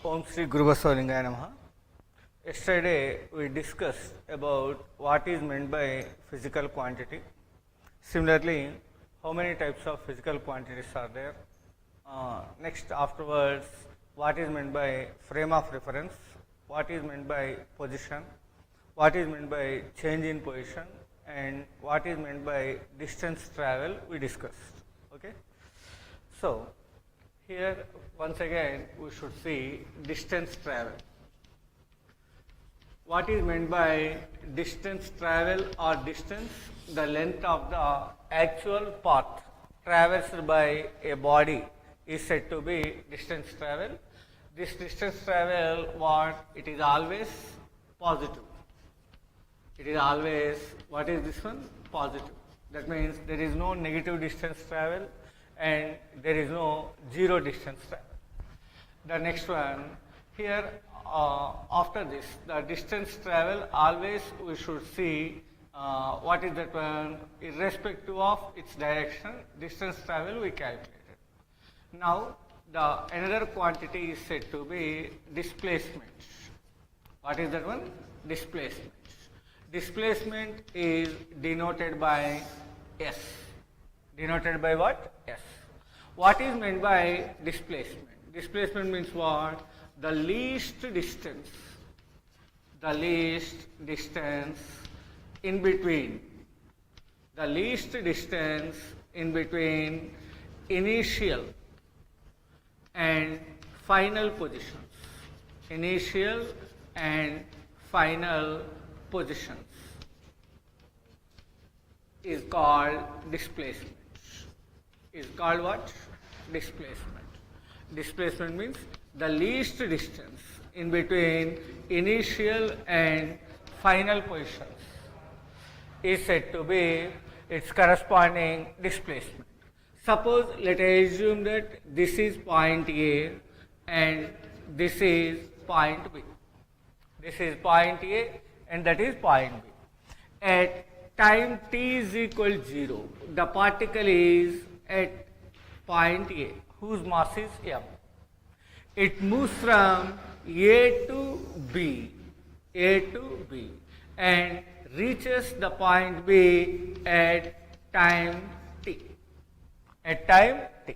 Om Shri Guru Basalingaya Namaha. Yesterday we discussed about what is meant by physical quantity. Similarly, how many types of physical quantities are there. Next, afterwards, what is meant by frame of reference, what is meant by position, what is meant by change in position, and what is meant by distance travel we discussed. Okay. So, here once again we should see distance travel. What is meant by distance travel or distance? The length of the actual path traversed by a body is said to be distance travel. This distance travel, it is always positive. It is always, what is this one? Positive. That means there is no negative distance travel and there is no zero distance travel. The next one, here after this, the distance travel, always we should see what is that one, irrespective of its direction, distance travel we calculated. Now, another quantity is said to be displacement. What is that one? Displacement. Displacement is denoted by S. Denoted by what? S. What is meant by displacement? Displacement means what? The least distance in between. The least distance in between initial and final positions. Initial and final positions is called displacement. Is called what? Displacement. Displacement means the least distance in between initial and final positions is said to be its corresponding displacement. Suppose let us assume that this is point A and this is point B. This is point A and that is point B. At time t is equal to 0, the particle is at point A, whose mass is m. It moves from A to B, and reaches the point B at time t. At time t.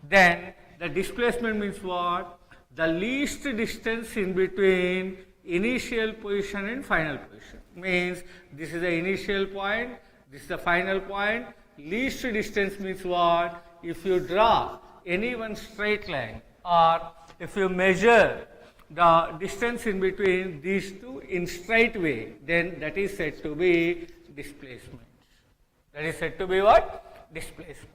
Then the displacement means what? The least distance in between initial position and final position. Means this is the initial point, this is the final point. Least distance means what? If you draw any one straight line or if you measure the distance in between these two in straight way, then that is said to be displacement. That is said to be what? Displacement.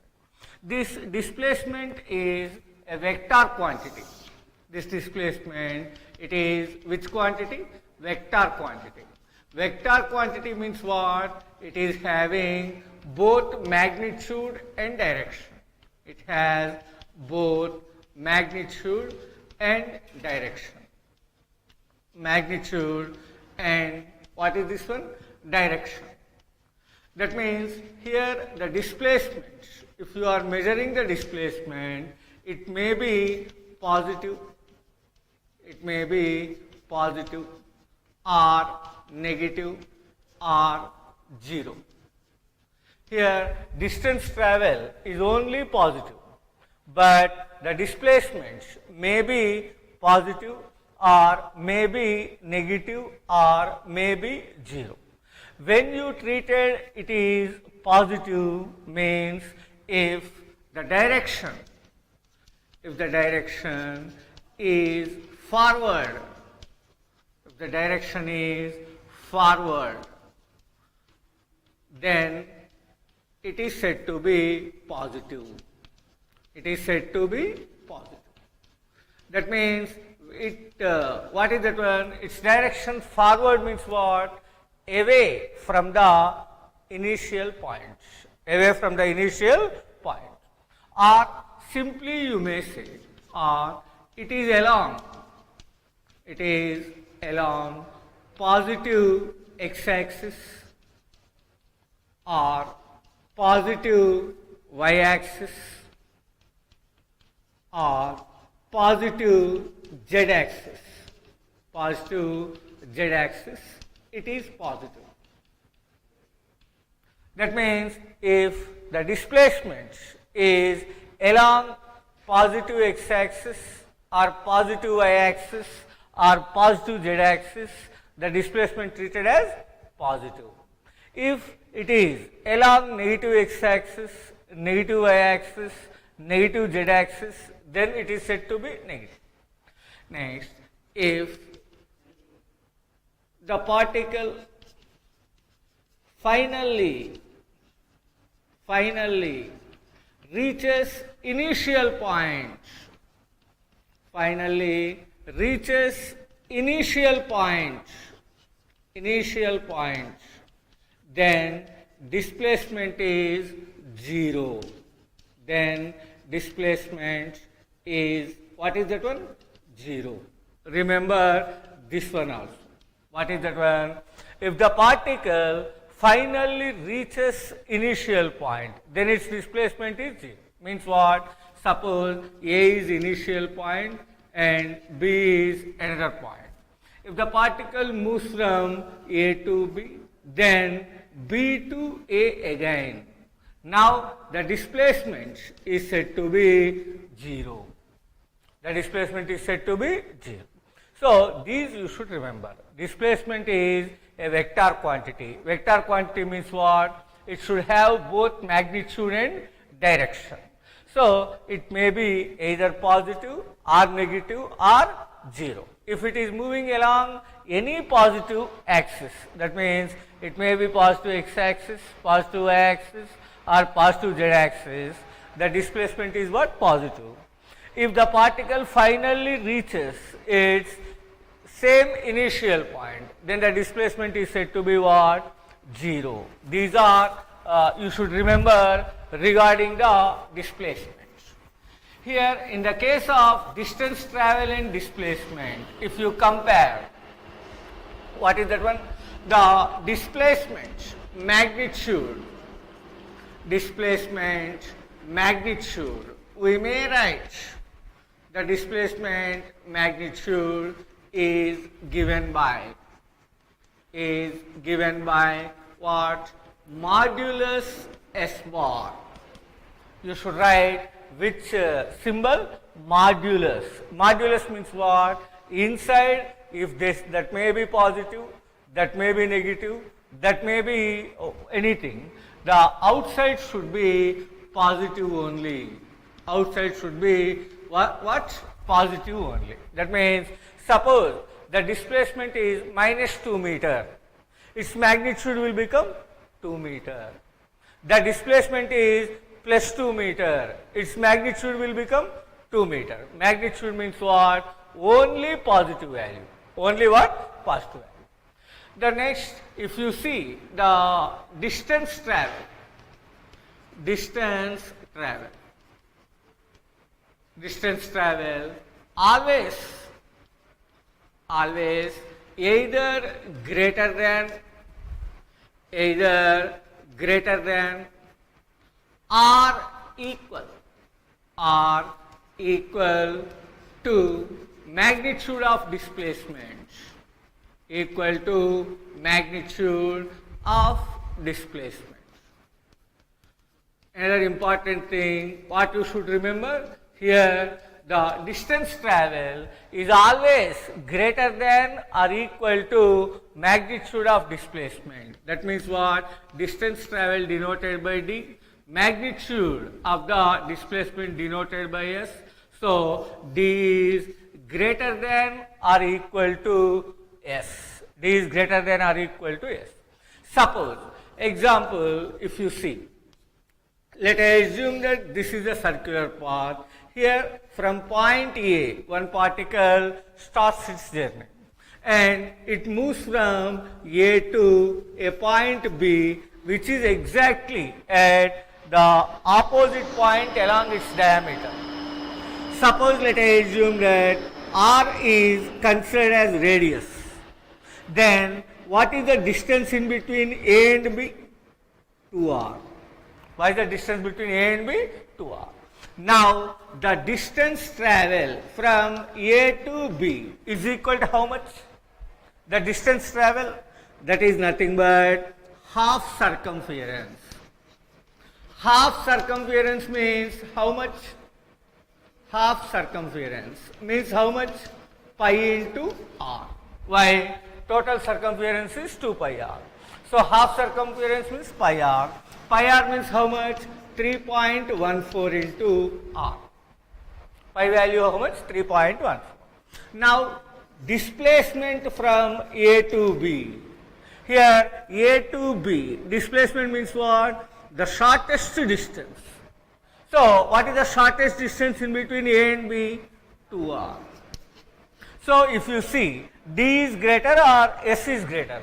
This displacement is a vector quantity. This displacement, it is which quantity? Vector quantity. Vector quantity means what? It is having both magnitude and direction. It has both magnitude and direction. Magnitude and what is this one? Direction. That means here the displacement, if you are measuring the displacement, it may be positive, or negative or zero. Here distance travel is only positive, but the displacements may be positive or may be negative or may be zero. When you treated it is positive means if the direction is forward, then it is said to be positive. It is said to be positive. That means what is that one? Its direction forward means what? Away from the initial point. Away from the initial point. Or simply you may say, or it is along positive x-axis or positive y-axis or positive z-axis. Positive z-axis, it is positive. That means if the displacement is along positive x-axis or positive y-axis or positive z-axis, the displacement treated as positive. If it is along negative x-axis, negative y-axis, negative z-axis, then it is said to be negative. Next, if the particle finally reaches initial point, then displacement is 0. Then displacement is, what is that one? 0. Remember this one also. What is that one? If the particle finally reaches initial point, then its displacement is 0. Means what? Suppose A is initial point and B is another point. If the particle moves from A to B, then B to A again. Now the displacement is said to be 0. The displacement is said to be 0. So these you should remember. Displacement is a vector quantity. Vector quantity means what? It should have both magnitude and direction. So it may be either positive or negative or 0. If it is moving along any positive axis, that means it may be positive x-axis, positive y-axis or positive z-axis, the displacement is what? Positive. If the particle finally reaches its same initial point, then the displacement is said to be what? 0. These are, you should remember regarding the displacement. Here in the case of distance travel and displacement, if you compare, what is that one? The displacement magnitude, we may write the displacement magnitude is given by what? Modulus S bar. You should write which symbol? Modulus. Modulus means what? Inside, if that may be positive, that may be negative, that may be anything, the outside should be positive only. Outside should be what? Positive only. That means, suppose the displacement is minus 2 meter, its magnitude will become 2 meter. The displacement is plus 2 meter, its magnitude will become 2 meter. Magnitude means what? Only positive value. Only what? Positive value. The next, if you see the distance travel, always either greater than or equal to magnitude of displacement. Another important thing, what you should remember here, the distance travel is always greater than or equal to magnitude of displacement. That means what? Distance travel denoted by D, magnitude of the displacement denoted by S. So D is greater than or equal to S. D is greater than or equal to S. Suppose, example, if you see, let us assume that this is a circular path. Here from point A, one particle starts its journey and it moves from A to a point B, which is exactly at the opposite point along its diameter. Suppose let us assume that R is considered as radius. Then what is the distance in between A and B? 2R. What is the distance between A and B? 2R. Now the distance travel from A to B is equal to how much? The distance travel, that is nothing but half circumference. Half circumference means how much? Half circumference means how much? Pi into r. Why? Total circumference is 2 pi r. So half circumference means pi r. Pi r means how much? 3.14 into r. Pi value how much? 3.14. Now displacement from A to B. Here A to B, displacement means what? The shortest distance. So what is the shortest distance in between A and B? 2r. So if you see, D is greater or S is greater?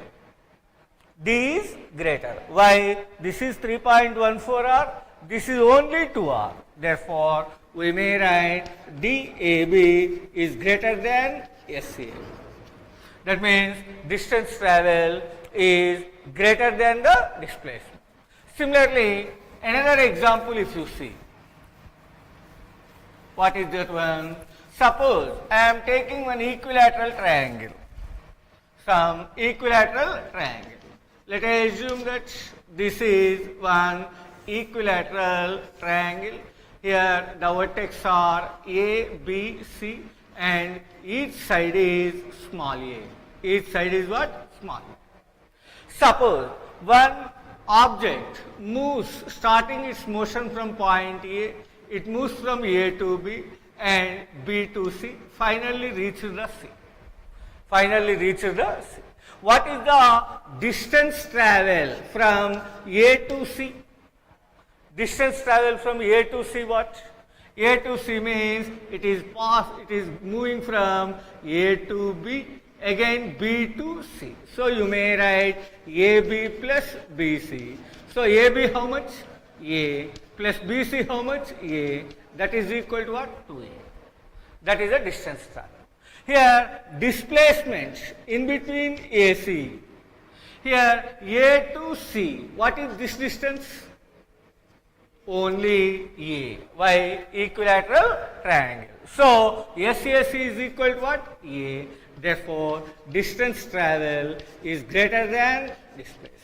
D is greater. Why? This is 3.14r, this is only 2r. Therefore, we may write DAB is greater than SAB. That means distance travel is greater than the displacement. Similarly, another example if you see. What is that one? Suppose I am taking one equilateral triangle. Some equilateral triangle. Let us assume that this is one equilateral triangle. Here the vertex are A, B, C and each side is small a. Each side is what? Small a. Suppose one object moves, starting its motion from point A, it moves from A to B and B to C, finally reaches the C. Finally reaches the C. What is the distance travel from A to C? Distance travel from A to C what? A to C means it is moving from A to B, again B to C. So you may write AB plus BC. So AB how much? A plus BC how much? A. That is equal to what? 2A. That is the distance travel. Here displacement in between AC. Here A to C. What is this distance? Only A. Why? Equilateral triangle. So SAC is equal to what? A. Therefore distance travel is greater than displacement.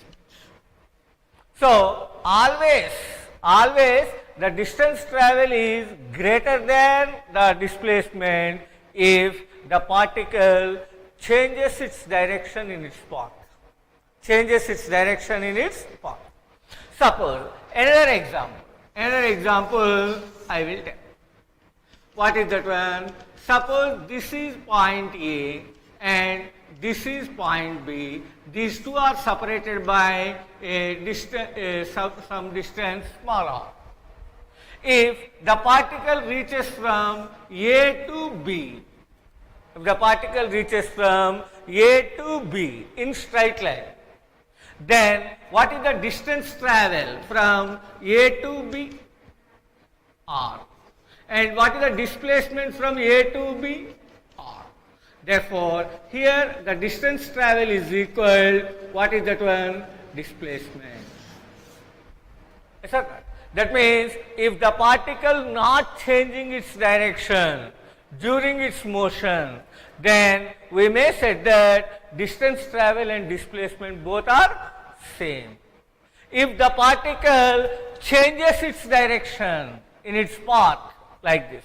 So always the distance travel is greater than the displacement if the particle changes its direction in its path. Changes its direction in its path. Suppose another example I will tell. What is that one? Suppose this is point A and this is point B. These two are separated by some distance small r. If the particle reaches from A to B, in straight line, then what is the distance travel from A to B? R. And what is the displacement from A to B? R. Therefore, here the distance travel is equal, what is that one? Displacement. Yes, sir? That means if the particle not changing its direction during its motion, then we may say that distance travel and displacement both are same. If the particle changes its direction in its path like this,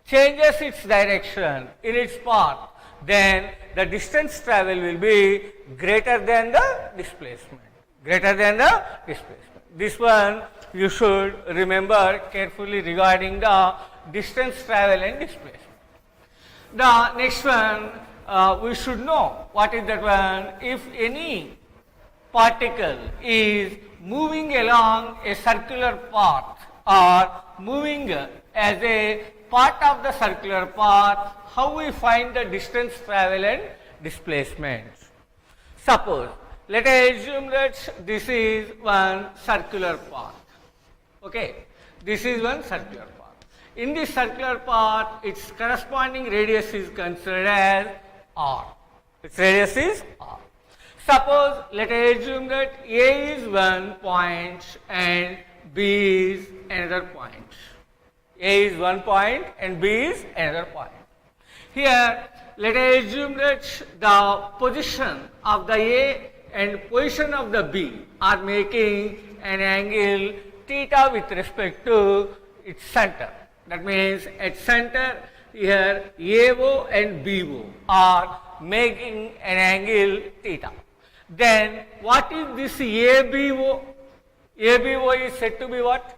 changes its direction in its path, then the distance travel will be greater than the displacement. Greater than the displacement. This one you should remember carefully regarding the distance travel and displacement. The next one we should know what is that one. If any particle is moving along a circular path or moving as a part of the circular path, how we find the distance travel and displacement? Suppose, let us assume that this is one circular path. Okay, this is one circular path. In this circular path, its corresponding radius is considered as r. Its radius is r. Suppose, let us assume that A is one point and B is another point. A is one point and B is another point. Here, let us assume that the position of the A and position of the B are making an angle theta with respect to its center. That means at center here AO and BO are making an angle theta. Then what is this ABO? ABO is said to be what?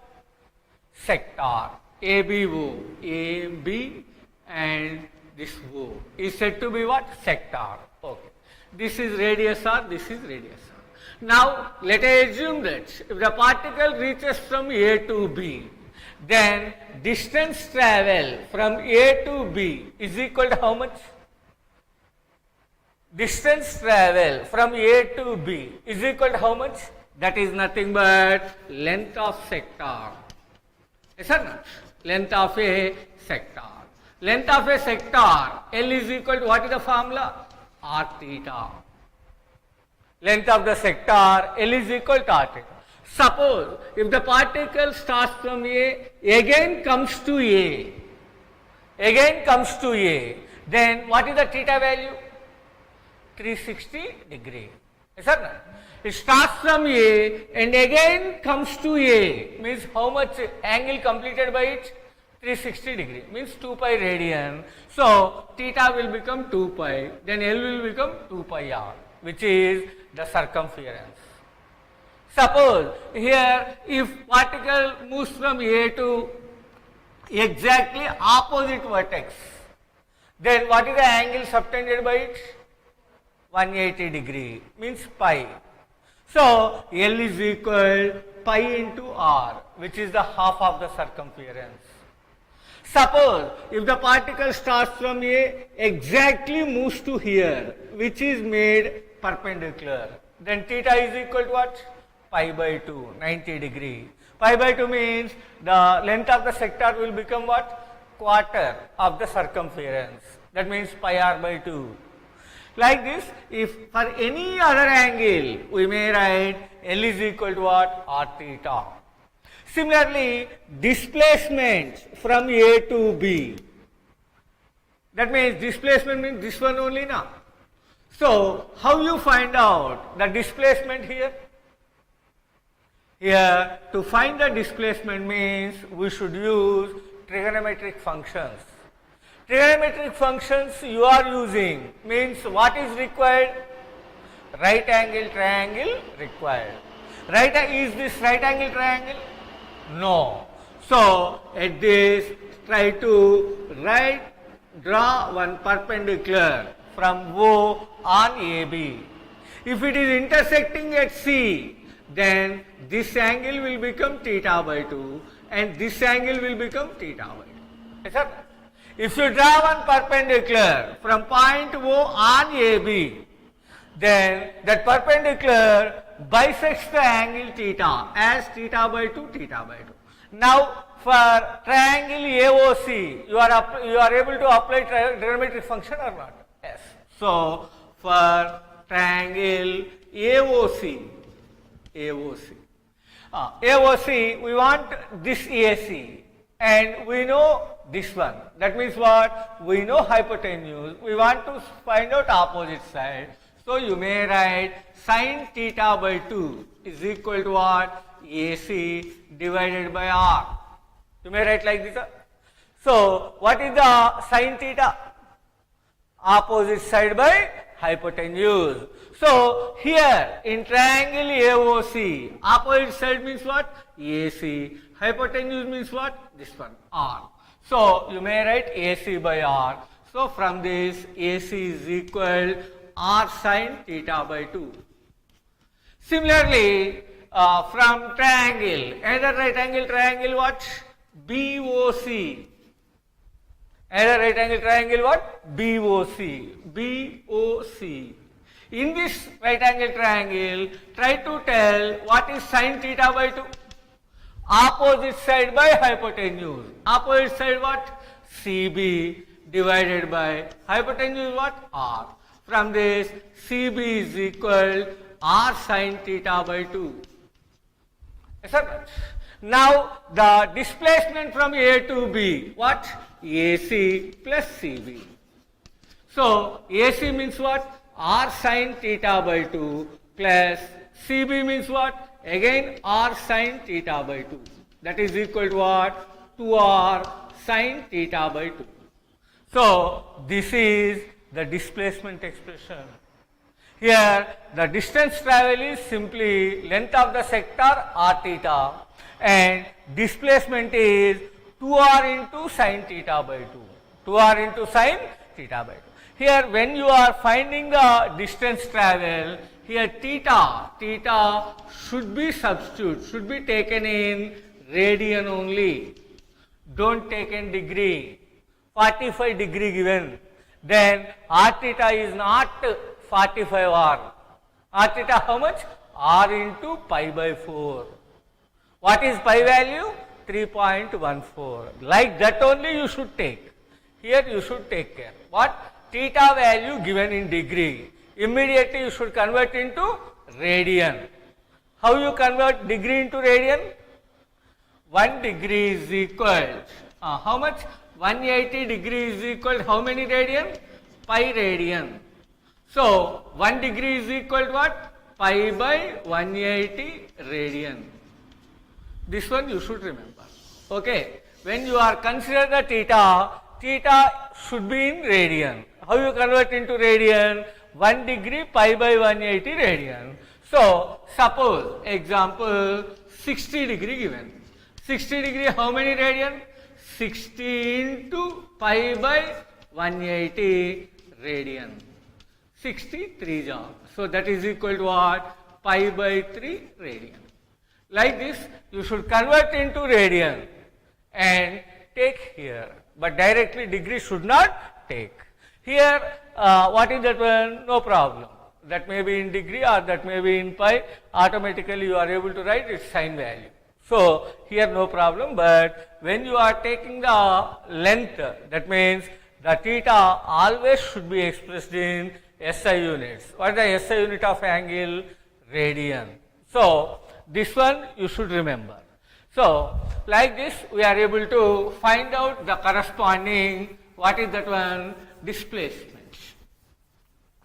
Sector. ABO, AB and this O is said to be what? Sector. Okay. This is radius R, this is radius R. Now let us assume that if the particle reaches from A to B, then distance travel from A to B is equal to how much? Distance travel from A to B is equal to how much? That is nothing but length of sector. Yes or not? Length of a sector. Length of a sector, L is equal to what is the formula? R theta. Length of the sector, L is equal to R theta. Suppose if the particle starts from A, again comes to A, then what is the theta value? 360 degree. Yes or not? It starts from A and again comes to A, means how much angle completed by it? 360 degree, means 2 pi radian. So theta will become 2 pi, then L will become 2 pi r, which is the circumference. Suppose here if particle moves from A to exactly opposite vertex, then what is the angle subtended by it? 180 degree, means pi. So L is equal pi into r, which is the half of the circumference. Suppose if the particle starts from A, exactly moves to here, which is made perpendicular, then theta is equal to what? Pi by 2, 90 degree. Pi by 2 means the length of the sector will become what? Quarter of the circumference. That means pi r by 2. Like this, if for any other angle, we may write L is equal to what? R theta. Similarly, displacement from A to B. That means displacement means this one only now. So, how you find out the displacement here? Here, to find the displacement means we should use trigonometric functions. Trigonometric functions you are using means what is required? Right angle triangle required. Is this right angle triangle? No. So at this try to draw one perpendicular from O on AB. If it is intersecting at C, then this angle will become theta by 2 and this angle will become theta by 2. Yes, sir? If you draw one perpendicular from point O on AB, then that perpendicular bisects the angle theta as theta by 2, theta by 2. Now for triangle AOC, you are able to apply trigonometric function or not? Yes. So for triangle AOC, we want this AC and we know this one. That means what? We know hypotenuse. We want to find out opposite side. So you may write sin theta by 2 is equal to what? AC divided by R. You may write like this. So what is the sin theta? Opposite side by hypotenuse. So here in triangle AOC, opposite side means what? AC. Hypotenuse means what? This one, R. So you may write AC by R. So from this AC is equal R sin theta by 2. Similarly, from triangle, another right angle triangle what? BOC. Another right angle triangle what? BOC. BOC. In this right angle triangle, try to tell what is sin theta by 2? Opposite side by hypotenuse. Opposite side what? CB divided by hypotenuse what? R. From this, CB is equal R sin theta by 2. Yes, sir? Now the displacement from A to B, what? AC plus CB. So AC means what? R sin theta by 2 plus CB means what? Again R sin theta by 2. That is equal to what? 2R sin theta by 2. So this is the displacement expression. Here the distance travel is simply length of the sector r theta and displacement is 2r into sin theta by 2. 2r into sin theta by 2. Here when you are finding the distance travel, here theta should be substitute, should be taken in radian only. Don't take in degree. 45 degree given. Then r theta is not 45 r. R theta how much? R into pi by 4. What is pi value? 3.14. Like that only you should take. Here you should take care. What? Theta value given in degree. Immediately you should convert into radian. How you convert degree into radian? 1 degree is equal. How much? 180 degree is equal to how many radian? Pi radian. So 1 degree is equal to what? Pi by 180 radian. This one you should remember. Okay. When you are consider the theta should be in radian. How you convert into radian? 1 degree pi by 180 radian. So suppose example 60 degree given. 60 degree how many radian? 60 into pi by 180 radian. 63 job. So that is equal to what? Pi by 3 radian. Like this you should convert into radian and take here. But directly degree should not take. Here what is that one? No problem. That may be in degree or that may be in pi. Automatically you are able to write its sign value. So here no problem, but when you are taking the length, that means the theta always should be expressed in SI units. What is the SI unit of angle? Radian. So this one you should remember. So like this we are able to find out the corresponding, what is that one? Displacement.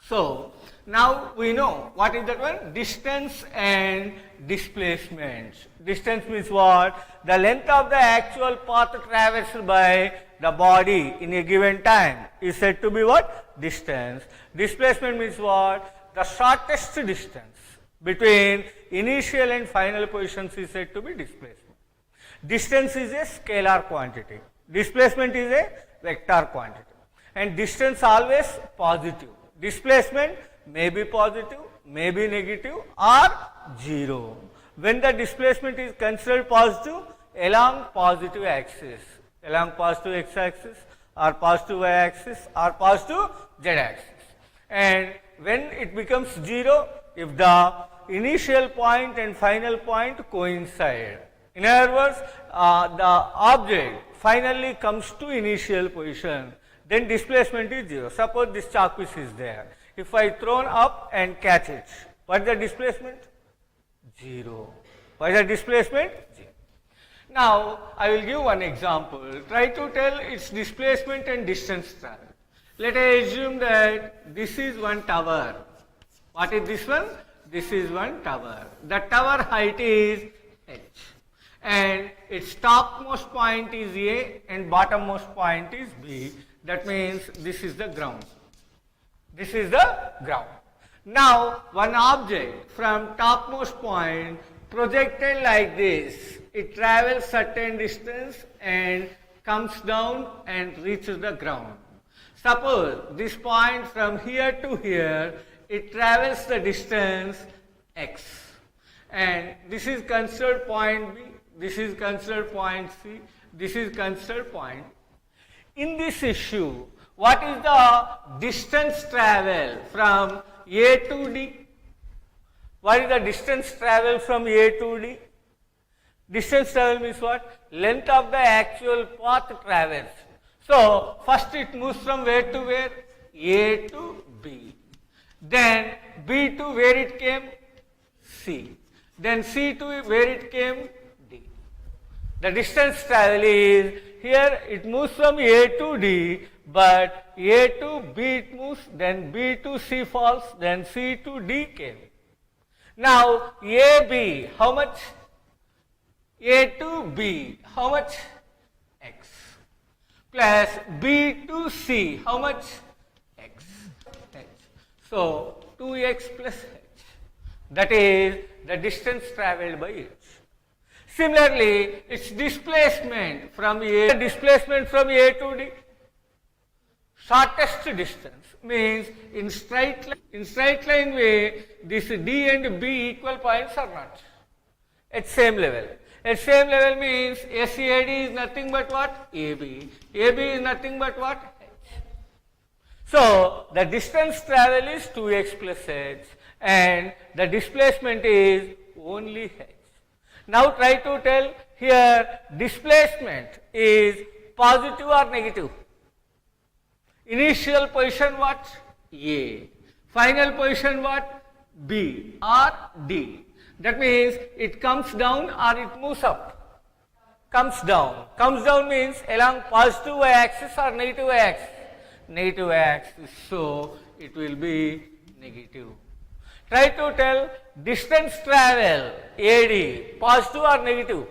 So now we know what is that one? Distance and displacement. Distance means what? The length of the actual path traversed by the body in a given time is said to be what? Distance. Displacement means what? The shortest distance between initial and final positions is said to be displacement. Distance is a scalar quantity. Displacement is a vector quantity. And distance always positive. Displacement may be positive, may be negative or 0. When the displacement is considered positive, along positive axis, along positive x-axis or positive y-axis or positive z-axis. And when it becomes 0, if the initial point and final point coincide. In other words, the object finally comes to initial position, then displacement is 0. Suppose this chalk piece is there. If I thrown up and catch it, what is the displacement? 0. What is the displacement? 0. Now, I will give one example. Try to tell its displacement and distance travel. Let us assume that this is one tower. What is this one? This is one tower. The tower height is h. And its topmost point is A and bottommost point is B. That means this is the ground. This is the ground. Now, one object from topmost point projected like this, it travels certain distance and comes down and reaches the ground. Suppose this point from here to here, it travels the distance x. And this is considered point B, this is considered point C, this is considered point. In this issue, what is the distance travel from A to D? What is the distance travel from A to D? Distance travel means what? Length of the actual path traversed. So, first it moves from where to where? A to B. Then B to where it came? C. Then C to where it came? D. The distance travel is, here it moves from A to D, but A to B it moves, then B to C falls, then C to D came. Now AB, how much? A to B, how much? X. Plus B to C, how much? X. H. So 2x plus h. That is the distance travelled by h. Similarly, its displacement from A to D. Shortest distance means in straight line way, this D and B equal points or not? At same level. At same level means SAD is nothing but what? AB. AB is nothing but what? H. So the distance travel is 2x plus h and the displacement is only h. Now try to tell here displacement is positive or negative. Initial position what? A. Final position what? B or D. That means it comes down or it moves up. Comes down. Comes down means along positive y-axis or negative y-axis? Negative y-axis. So it will be negative. Try to tell distance travel AD, positive or negative?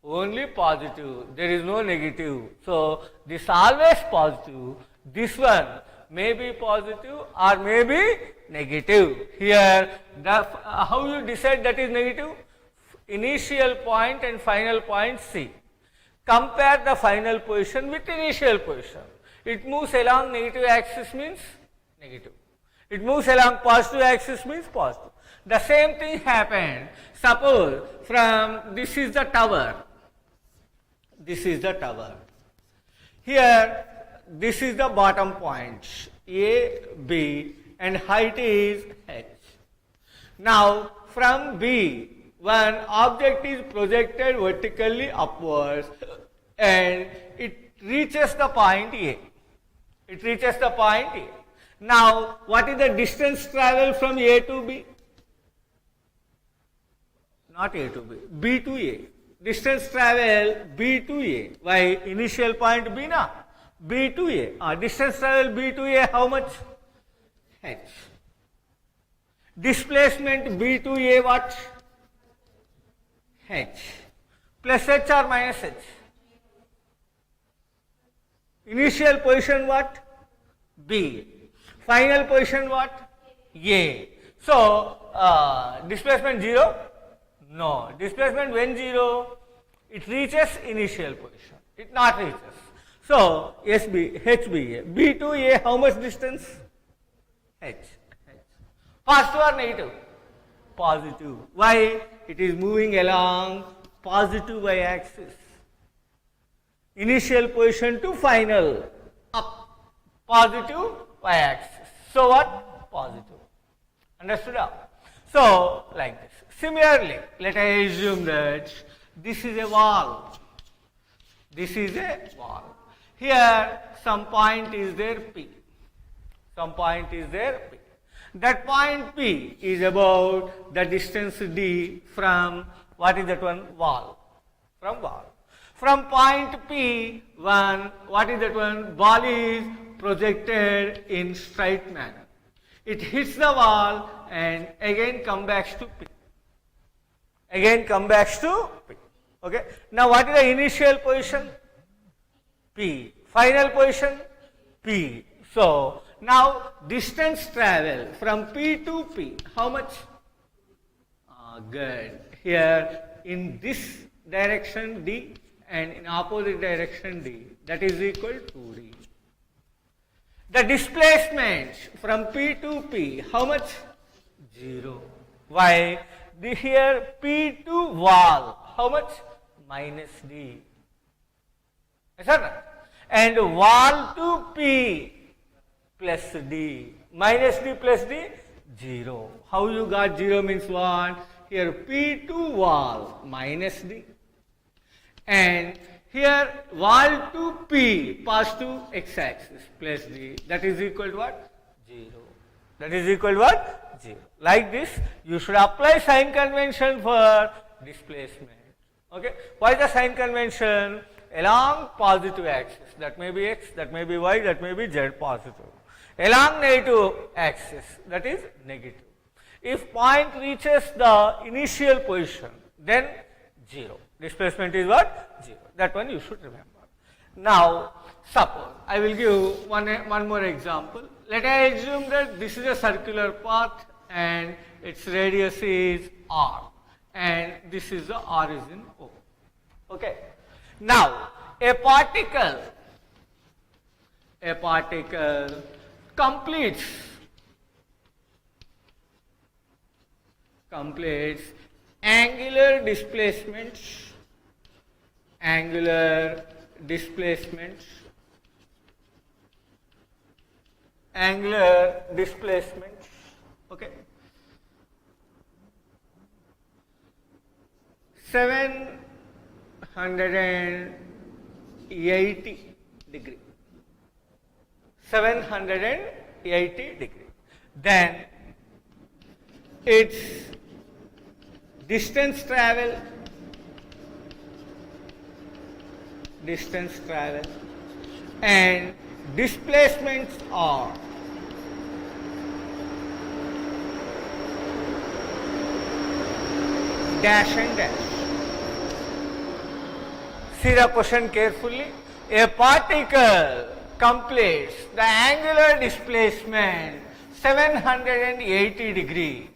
Only positive. There is no negative. So this always positive. This one may be positive or may be negative. Here, how you decide that is negative? Initial point and final point C. Compare the final position with initial position. It moves along negative axis means negative. It moves along positive axis means positive. The same thing happened. Suppose from this is the tower. This is the tower. Here, this is the bottom point, A, B, and height is h. Now, from B, one object is projected vertically upwards and it reaches the point A. It reaches the point A. Now, what is the distance travel from A to B? Not A to B, B to A. Distance travel B to A. Why? Initial point B na? B to A. Distance travel B to A, how much? H. Displacement B to A, what? H. Plus H or minus H? Initial position what? B. Final position what? A. So, displacement 0? No. Displacement when 0? It reaches initial position. It not reaches. So, HB. B to A, how much distance? H. Positive or negative? Positive. Why? It is moving along positive y-axis. Initial position to final. Up. Positive y-axis. So what? Positive. Understood? So, like this. Similarly, let us assume that this is a wall. This is a wall. Here, some point is there P. Some point is there P. That point P is about the distance D from, what is that one? Wall. From wall. From point P1, what is that one? Ball is projected in straight manner. It hits the wall and again comes back to P. Again comes back to P. Okay. Now what is the initial position? P. Final position? P. So now distance travel from P to P, how much? Good. Here in this direction D and in opposite direction D, that is equal to D. The displacement from P to P, how much? 0. Why? Here P to wall, how much? Minus D. Yes or not? And wall to P plus D. Minus D plus D, 0. How you got 0 means what? Here P to wall, minus D. And here wall to P, positive x-axis, plus D. That is equal to what? 0. That is equal to what? 0. Like this, you should apply sign convention for displacement. Okay, what is the sign convention? Along positive axis, that may be x, that may be y, that may be z positive. Along negative axis, that is negative. If point reaches the initial position, then 0. Displacement is what? 0. That one you should remember. Now, suppose I will give one more example. Let us assume that this is a circular path and its radius is r, and this is the origin O. Okay. Now, a particle completes angular displacements, okay, 780 degree. Then its distance travel and displacements are dash and dash. See the question carefully. A particle completes the angular displacement 780 degree.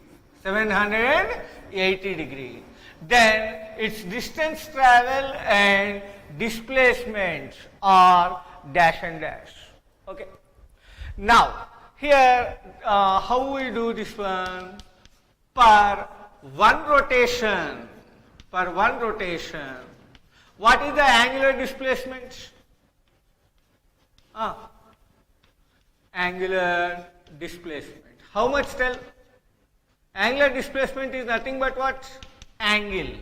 Then its distance travel and displacements are dash and dash. Okay. Now, here how we do this one? Per one rotation, what is the angular displacement? Angular displacement. How much tell? Angular displacement is nothing but what? Angle.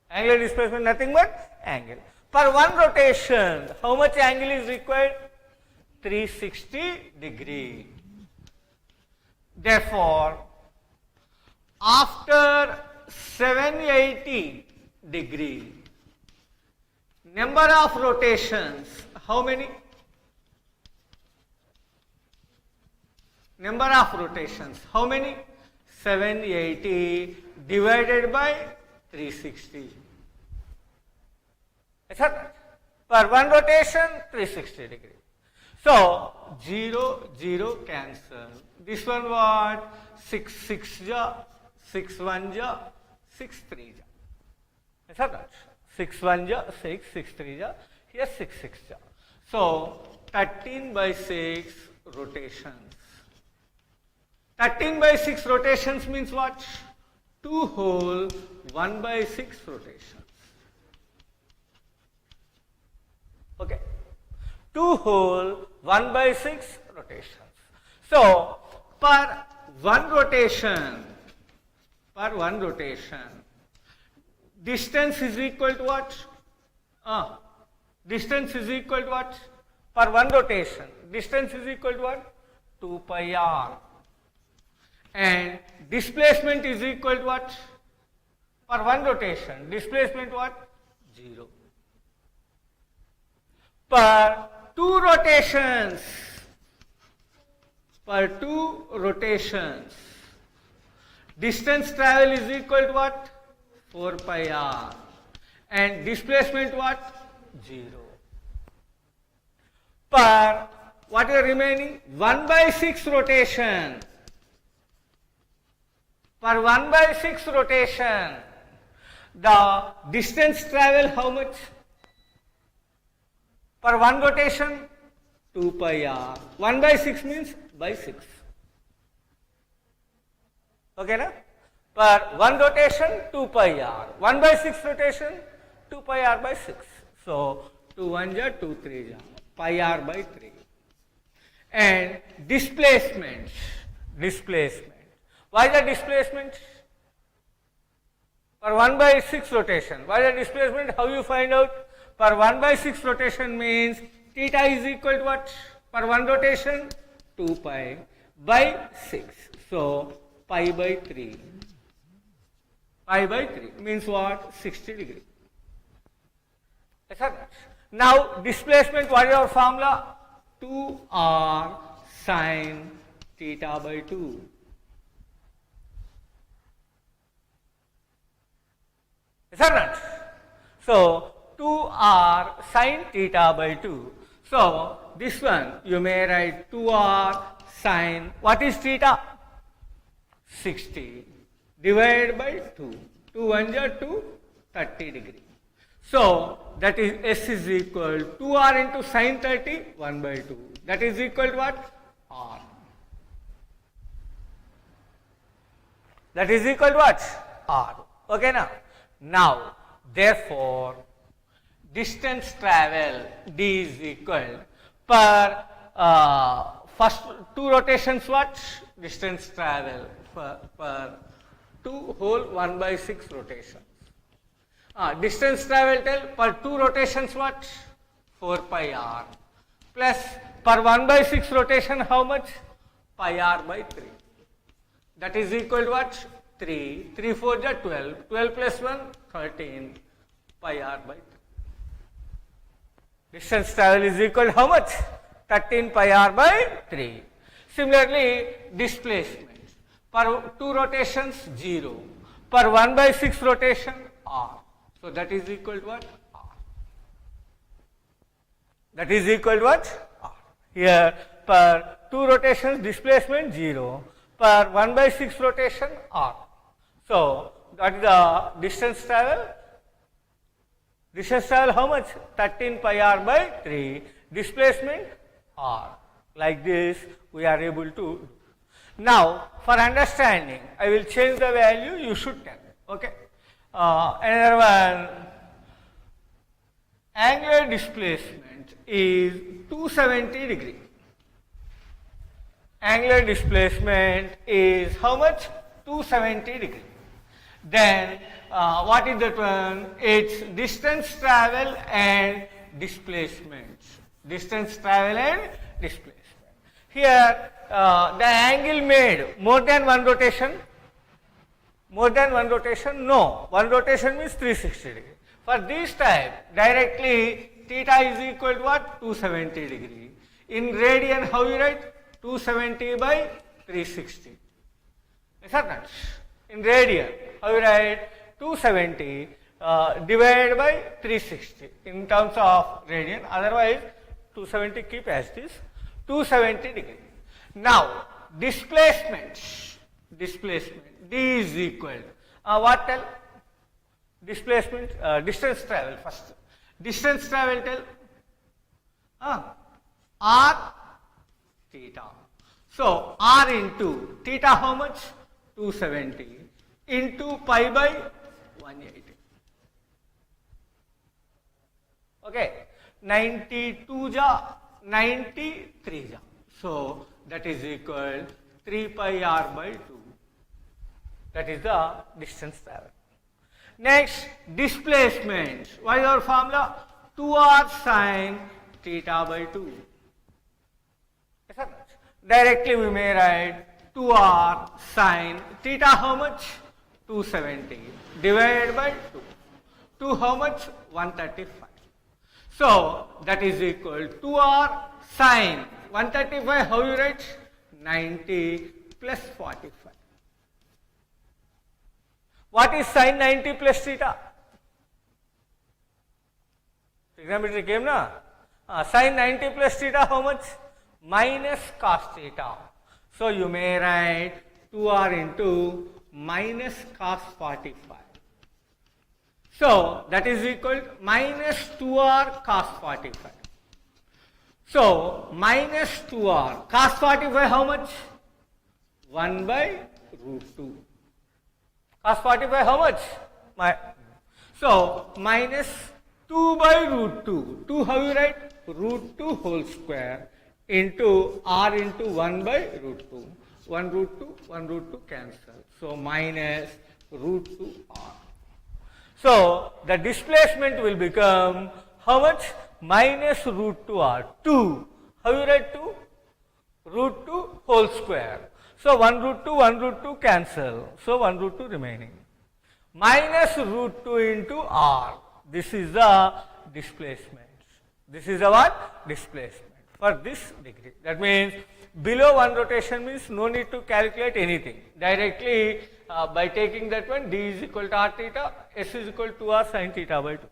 Angular displacement nothing but angle. Per one rotation, how much angle is required? 360 degree. Therefore, after 780 degree, number of rotations, how many? Number of rotations, how many? 780 divided by 360. Per one rotation, 360 degree. So, 0, 0 cancel. This one what? 6, 6 ja, 6, 1 ja, 6, 3 ja. 6, 1 ja, 6, 6, 3 ja, here 6, 6 ja. So, 13 by 6 rotations. 13 by 6 rotations means what? 2 whole 1 by 6 rotations. Okay. 2 whole 1 by 6 rotations. So, per one rotation, distance is equal to what? Distance is equal to what? Per one rotation, distance is equal to what? 2 pi r. And displacement is equal to what? Per one rotation, displacement what? 0. Per two rotations, distance travel is equal to what? 4 pi r. And displacement what? 0. Per what is remaining? 1 by 6 rotation. Per 1 by 6 rotation, the distance travel how much? Per one rotation, 2 pi r. 1 by 6 means by 6. Okay, na? Per one rotation, 2 pi r. 1 by 6 rotation, 2 pi r by 6. So, 2 1 ja, 2 3 ja, pi r by 3. And displacement. Why the displacement? Per 1 by 6 rotation. Why the displacement? How you find out? Per 1 by 6 rotation means theta is equal to what? Per one rotation, 2 pi by 6. So, pi by 3. Pi by 3 means what? 60 degree. Yes or not? Now displacement, what is our formula? 2r sine theta by 2. Yes or not? So 2r sine theta by 2. So this one you may write 2r sine, what is theta? 60 divided by 2. 2 1 are 2, 30 degree. So that is S is equal 2r into sine 30, 1 by 2. That is equal to what? R. That is equal to what? R. Okay now? Now, therefore, distance travel D is equal per first 2 rotations what? Distance travel per 2 whole 1 by 6 rotations. Distance travel tell per 2 rotations what? 4 pi r plus per 1 by 6 rotation how much? Pi r by 3. That is equal to what? 3. 3 4 is 12. 12 plus 1, 13 pi r by 3. Distance travel is equal to how much? 13 pi r by 3. Similarly, displacement. Per 2 rotations 0. Per 1 by 6 rotation r. So that is equal to what? R. That is equal to what? R. Here per 2 rotations displacement 0. Per 1 by 6 rotation r. So that is the distance travel. Distance travel how much? 13 pi r by 3. Displacement r. Like this we are able to do. Now for understanding I will change the value, you should tell. Okay. Another one, angular displacement is 270 degree. Angular displacement is how much? 270 degree. Then what is that one? It's distance travel and displacement. Distance travel and displacement. Here the angle made more than one rotation. More than one rotation? No. One rotation means 360 degree. For this type, directly theta is equal to what? 270 degree. In radian, how you write? 270 by 360. Is that not? In radian, how you write? 270 divided by 360 in terms of radian. Otherwise, 270 keep as this. 270 degree. Now, displacement. D is equal. What tell? Displacement, distance travel first. Distance travel tell? R theta. So R into theta how much? 270 into pi by 180. Okay. 92 ja 93 ja. So that is equal 3 pi r by 2. That is the distance travel. Next, displacement. What is our formula? 2r sine theta by 2. Yes or not? Directly we may write 2r sine theta how much? 270 divided by 2. 2 how much? 135. So that is equal 2r sine 135 how you write? 90 plus 45. What is sine 90 plus theta? Trigonometry came na? Sine 90 plus theta how much? Minus cos theta. So you may write 2r into minus cos 45. So that is equal to minus 2r cos 45. So minus 2r cos 45 how much? 1 by root 2. Cos 45 how much? So minus 2 by root 2. 2 how you write? Root 2 whole square into r into 1 by root 2. 1 root 2, 1 root 2 cancel. So minus root 2 r. So the displacement will become how much? Minus root 2 r. 2. How you write 2? Root 2 whole square. So 1 root 2, 1 root 2 cancel. So 1 root 2 remaining. Minus root 2 into r. This is the displacement. This is our displacement for this degree. That means below one rotation means no need to calculate anything. Directly by taking that one, d is equal to r theta, s is equal to r sin theta by 2.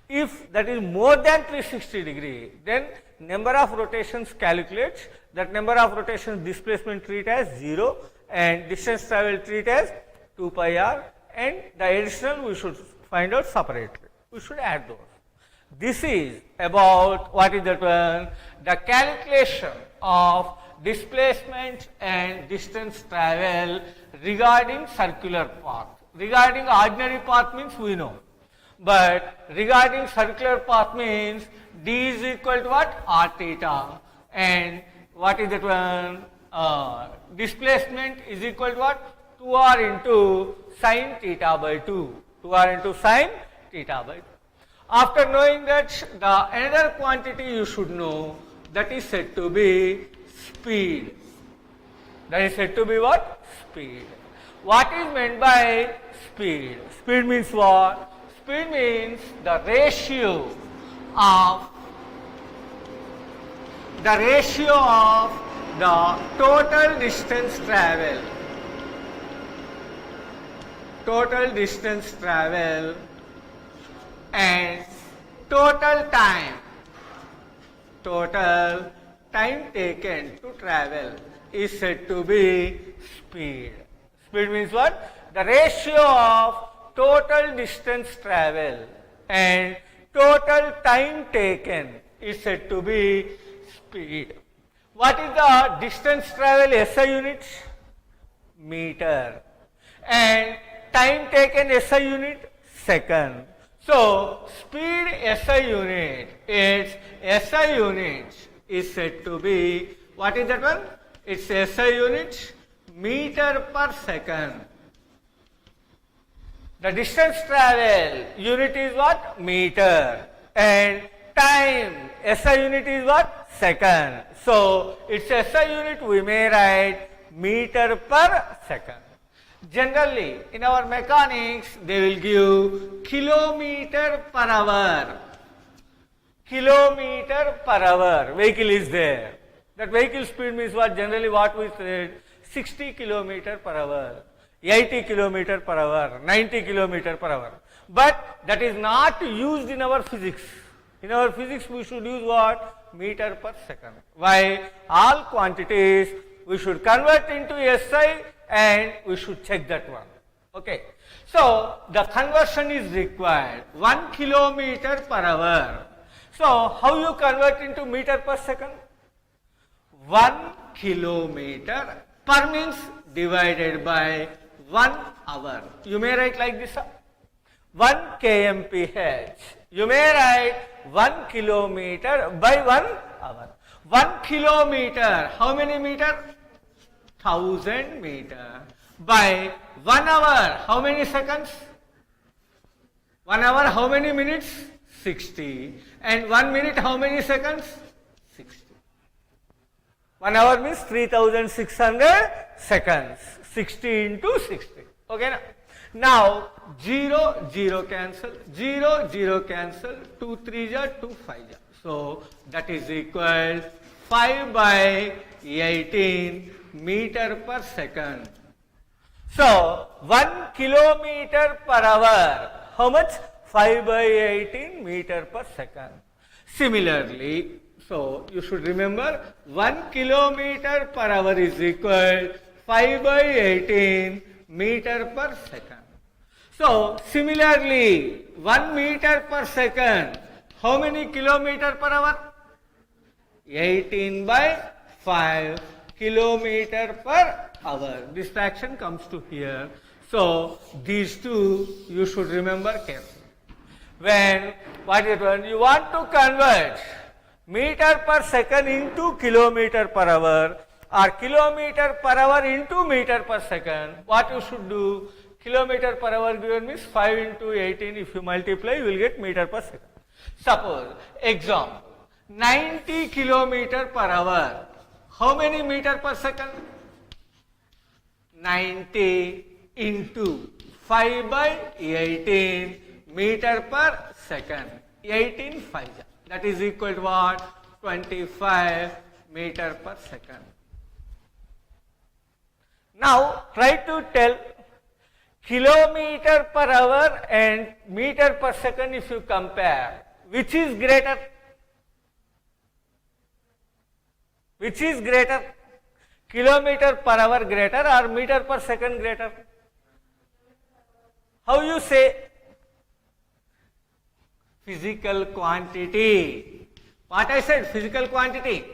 If that is more than 360 degree, then number of rotations calculates. That number of rotations displacement treat as 0 and distance travel treat as 2 pi r, and the additional we should find out separately. We should add those. This is about what is that one? The calculation of displacement and distance travel regarding circular path. Regarding ordinary path means we know. But regarding circular path means d is equal to what? R theta. And what is that one? Displacement is equal to what? 2r into sin theta by 2. 2r into sin theta by 2. After knowing that, the another quantity you should know, that is said to be speed. That is said to be what? Speed. What is meant by speed? Speed means what? Speed means the ratio of the total distance travel. Total distance travel and total time taken to travel is said to be speed. Speed means what? The ratio of total distance travel and total time taken is said to be speed. What is the distance travel SI unit? Meter. And time taken SI unit? Second. So, speed SI unit is said to be, what is that one? It's SI unit, meter per second. The distance travel unit is what? Meter. And time SI unit is what? Second. So, it's SI unit we may write meter per second. Generally, in our mechanics, they will give kilometer per hour. Kilometer per hour. Vehicle is there. That vehicle speed means what? Generally, what we said, 60 kilometer per hour, 80 kilometer per hour, 90 kilometer per hour. But that is not used in our physics. In our physics, we should use what? Meter per second. Why? All quantities we should convert into SI and we should check that one. Okay. So, the conversion is required. 1 kilometer per hour. So, how you convert into meter per second? 1 kilometer per means divided by 1 hour. You may write like this. 1 kmph. You may write 1 kilometer by 1 hour. 1 kilometer, how many meter? 1000 meter. By 1 hour, how many seconds? 1 hour, how many minutes? 60. And 1 minute, how many seconds? 60. 1 hour means 3600 seconds. 60 into 60. Okay. Now 0, 0 cancel. 0, 0 cancel. 2 3 ja, 2 5 ja. So that is equal 5 by 18 meter per second. So 1 kilometer per hour. How much? 5 by 18 meter per second. Similarly, so you should remember 1 kilometer per hour is equal 5 by 18 meter per second. So similarly, 1 meter per second, how many kilometer per hour? 18 by 5 kilometer per hour. This fraction comes to here. So these two you should remember carefully. When you want to convert meter per second into kilometer per hour or kilometer per hour into meter per second, what you should do? Kilometer per hour given means 5 into 18. If you multiply, you will get meter per second. Suppose, example, 90 kilometer per hour. How many meter per second? 90 into 5 by 18 meter per second. 18 5. That is equal to what? 25 meter per second. Now try to tell kilometer per hour and meter per second if you compare. Which is greater? Which is greater? Kilometer per hour greater or meter per second greater? How you say? Physical quantity. What I said? Physical quantity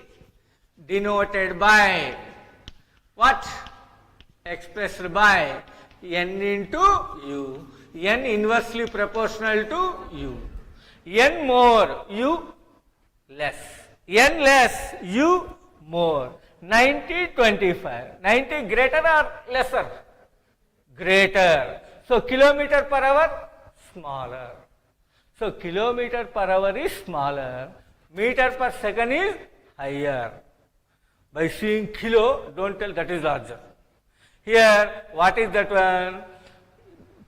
denoted by what? Expressed by n into u. N inversely proportional to u. N more, u less. N less, u more. 90, 25. 90 greater or lesser? Greater. So, kilometer per hour, smaller. So, kilometer per hour is smaller. Meter per second is higher. By seeing kilo, don't tell that is larger. Here, what is that one?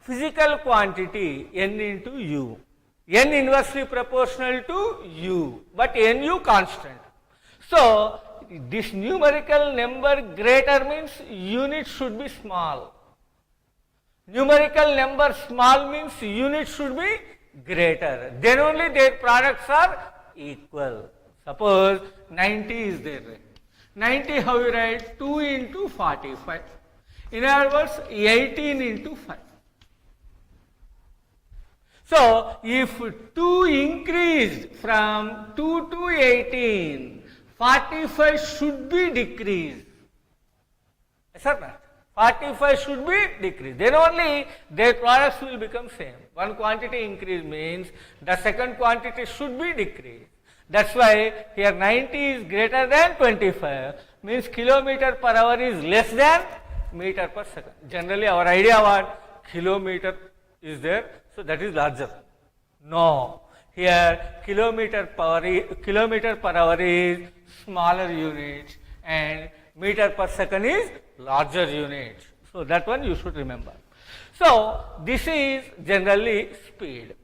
Physical quantity, n into u. N inversely proportional to u, but nu constant. So, this numerical number greater means unit should be small. Numerical number small means unit should be greater. Then only their products are equal. Suppose 90 is there. 90 how you write? 2 into 45. In other words, 18 into 5. So, if 2 increased from 2 to 18, 45 should be decreased. Yes or not? 45 should be decreased. Then only their products will become same. One quantity increase means the second quantity should be decreased. That's why here 90 is greater than 25, means kilometer per hour is less than meter per second. Generally our idea what? Kilometer is there, so that is larger. No, here kilometer per hour is smaller unit and meter per second is larger unit. So that one you should remember. So this is generally speed.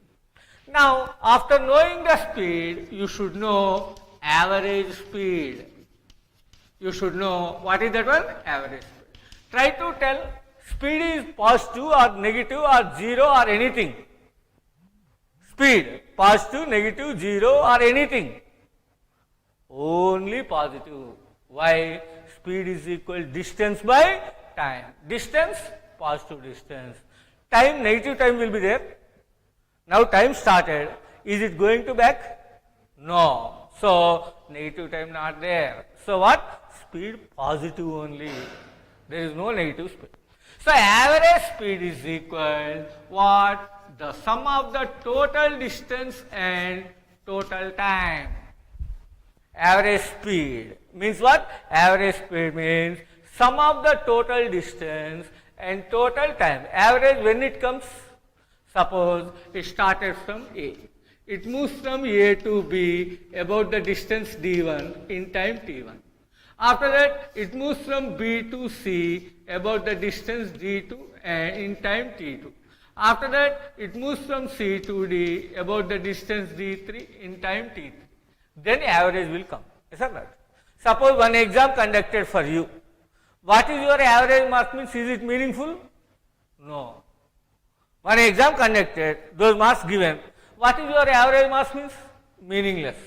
Now after knowing the speed, you should know average speed. You should know what is that one? Average speed. Try to tell speed is positive or negative or zero or anything. Speed, positive, negative, zero or anything. Only positive. Why? Speed is equal distance by time. Distance, positive distance. Time, negative time will be there. Now time started. Is it going to back? No. So negative time not there. So what? Speed positive only. There is no negative speed. So average speed is equal what? The sum of the total distance and total time. Average speed means what? Average speed means sum of the total distance and total time. Average when it comes, suppose it started from A. It moves from A to B about the distance d1 in time t1. After that, it moves from B to C about the distance d2 in time t2. After that, it moves from C to D about the distance d3 in time t3. Then average will come. Yes or not? Suppose one exam conducted for you. What is your average mark means? Is it meaningful? No. One exam conducted, those marks given. What is your average marks means? Meaningless.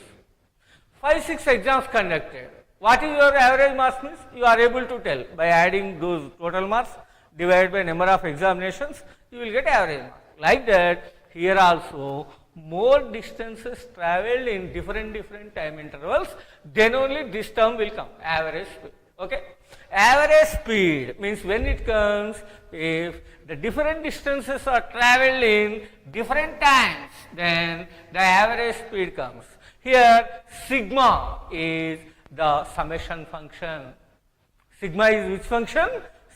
5-6 exams conducted. What is your average marks means? You are able to tell by adding those total marks divided by number of examinations, you will get average mark. Like that, here also, more distances travelled in different time intervals, then only this term will come, average speed. Okay? Average speed means when it comes, if the different distances are travelled in different times, then the average speed comes. Here, sigma is the summation function. Sigma is which function?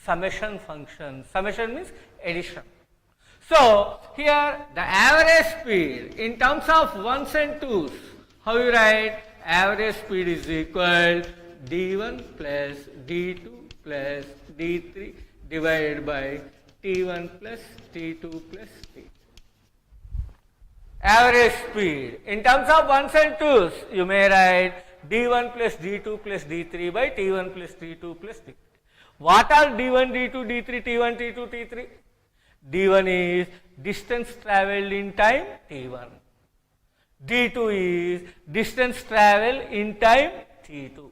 Summation function. Summation means addition. So, here the average speed in terms of ones and twos, how you write? Average speed is equal d1 plus d2 plus d3 divided by t1 plus t2 plus t3. average speed. In terms of ones and twos, you may write d1 plus d2 plus d3 by t1 plus t2 plus t3. What are d1, d2, d3, t1, t2, t3? d1 is distance travelled in time t1. d2 is distance travelled in time t2.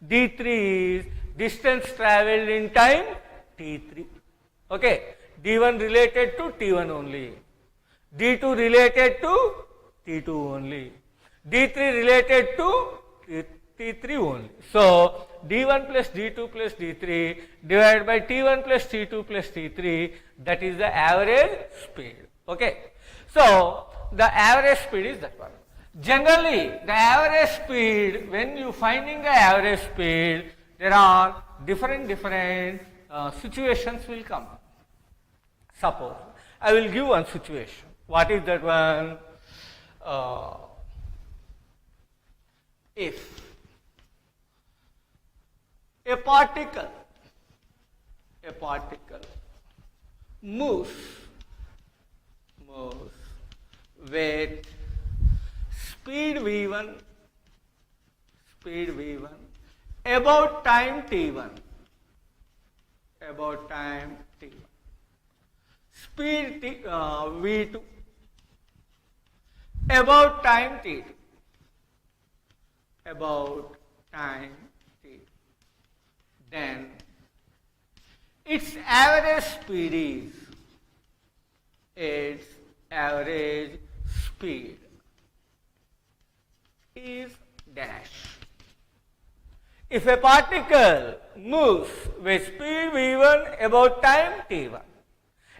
d3 is distance travelled in time t3. Okay, d1 related to t1 only. d2 related to t2 only. d3 related to t3 only. So, d1 plus d2 plus d3 divided by t1 plus t2 plus t3, that is the average speed. Okay. So, the average speed is that one. Generally, the average speed, when you finding the average speed, there are different situations will come. Suppose, I will give one situation. What is that one? If a particle moves with speed v1 about time t1, speed v2 about time t2, then its average speed is dash. If a particle moves with speed v1 about time t1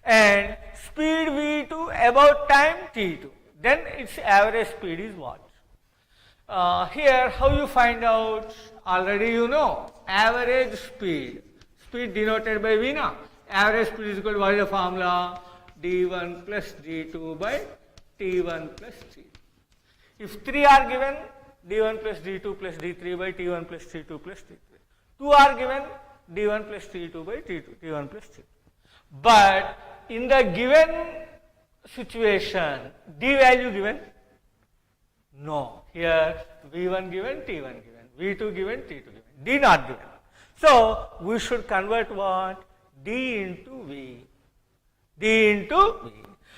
and speed v2 about time t2, then its average speed is what? Here, how you find out? Already you know, average speed denoted by V na. Average speed is equal to what is the formula? d1 plus d2 by t1 plus t2. If 3 are given, d1 plus d2 plus d3 by t1 plus t2 plus t3. 2 are given, d1 plus t2 by t1 plus t2. But in the given situation, d value given? No. Here v1 given, t1 given, v2 given, t2 given, d not given. So, we should convert what? D into V.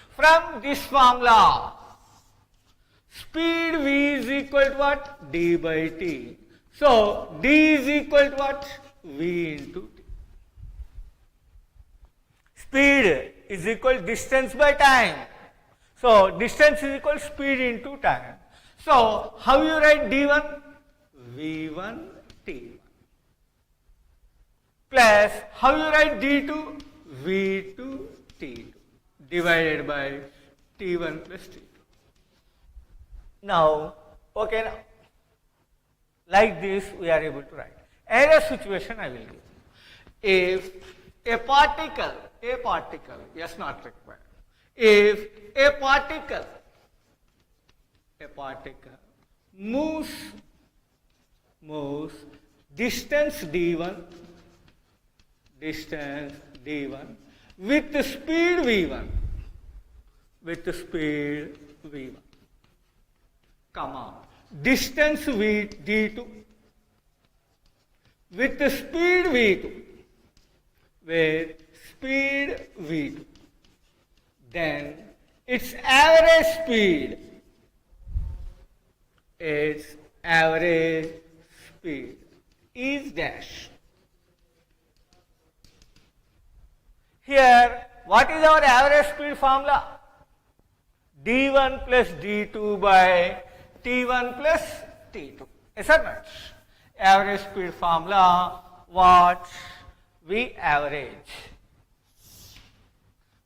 From this formula, speed V is equal to what? D by T. So, D is equal to what? V into T. Speed is equal to distance by time. So, distance is equal to speed into time. So, how you write D1? V1 T1. Plus, how you write D2? V2 T2 divided by T1 plus T2. Now, okay, now, like this we are able to write. Another situation I will give. If a particle, yes, not required. If a particle moves distance d1 with the speed v1, comma, distance d2 with the speed v2, then its average speed is dash. Here, what is our average speed formula? d1 plus d2 by t1 plus t2. Yes or not? Average speed formula, what? V average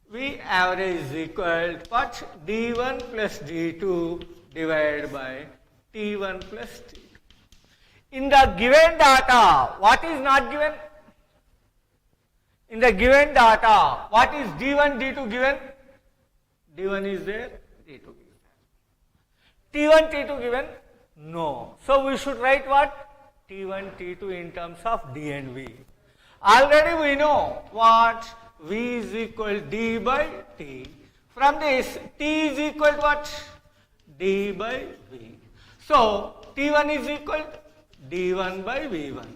is equal to what? d1 plus d2 divided by t1 plus t2. In the given data, what is not given? In the given data, what is d1, d2 given? d1 is there, d2 given. t1, t2 given? No. So, we should write what? t1, t2 in terms of d and v. Already we know what? V is equal d by t. From this, T is equal to what? D by V. So, T1 is equal to D1 by V1.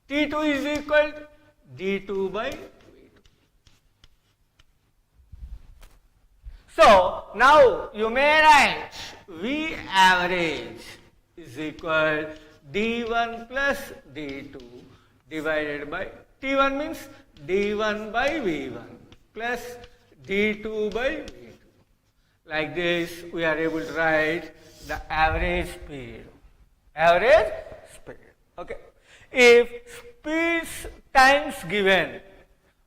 T2 is equal to D2 by V2. So, now you may write V average is equal D1 plus D2 divided by T1 means D1 by V1 plus D2 by V2. Like this, we are able to write the average speed. Average speed. Okay. If speeds times given,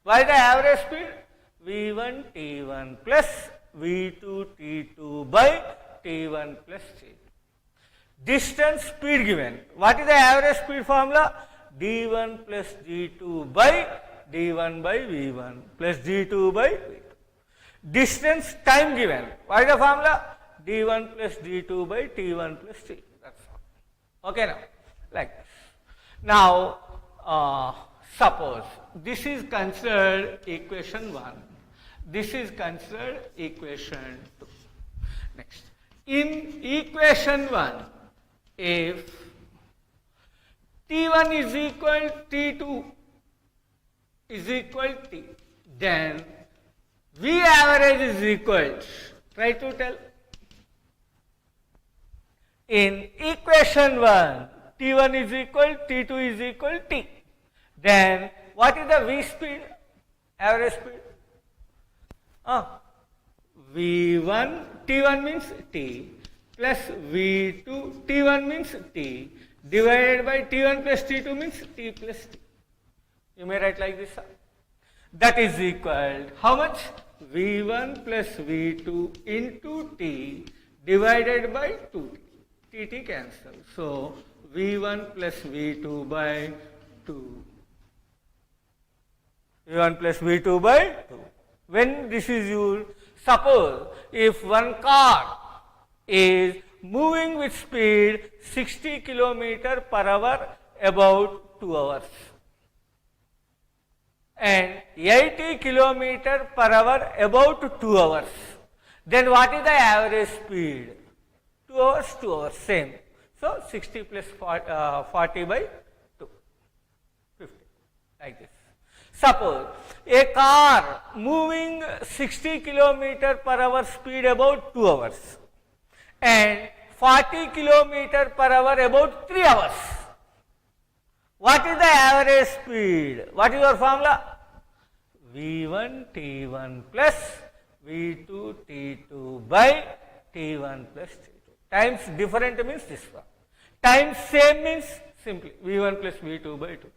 what is the average speed? V1 T1 plus V2 T2 by T1 plus T2. Distance speed given. What is the average speed formula? D1 plus D2 by D1 by V1 plus D2 by V2. Distance time given. What is the formula? D1 plus D2 by T1 plus T. That's all. Okay now. Like this. Now, suppose this is considered equation 1. This is considered equation 2. Next. In equation 1, if T1 is equal T2 is equal T, then V average is equal, try to tell. In equation 1, T1 is equal, T2 is equal T. Then what is the V speed, average speed? V1, T1 means T, plus V2, T1 means T, divided by T1 plus T2 means T plus T. You may write like this. That is equal, how much? V1 plus V2 into T divided by 2T. T cancel. So, V1 plus V2 by 2. V1 plus V2 by 2. When this is used, suppose if one car is moving with speed 60 km per hour about 2 hours and 80 km per hour about 2 hours, then what is the average speed? 2 hours, same. So, 60 plus 40 by 2, 50, like this. Suppose a car moving 60 km per hour speed about 2 hours and 40 km per hour about 3 hours. What is the average speed? What is your formula? V1 T1 plus V2 T2 by T1 plus T2. Times different means this one. Times same means simply V1 plus V2 by 2.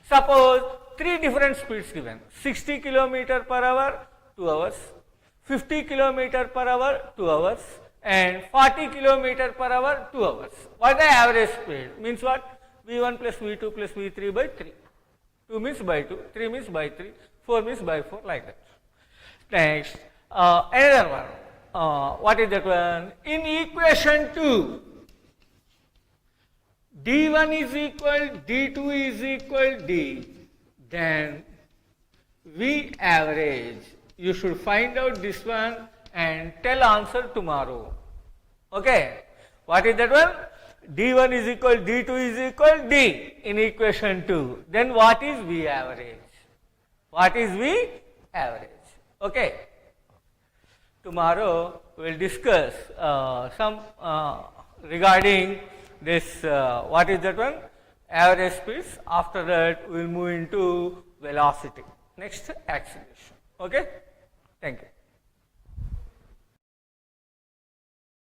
Suppose 3 different speeds given, 60 km per hour, 2 hours, 50 km per hour, 2 hours, and 40 km per hour, 2 hours. What is the average speed? Means what? V1 plus V2 plus V3 by 3. 2 means by 2, 3 means by 3, 4 means by 4, like that. Next, another one. What is that one? In equation 2, D1 is equal, D2 is equal D, then V average. You should find out this one and tell answer tomorrow. Okay. What is that one? D1 is equal, D2 is equal D in equation 2. Then what is V average? What is V average? Okay. Tomorrow we will discuss some regarding this, what is that one? Average speeds. After that we will move into velocity. Next, acceleration. Okay. Thank you.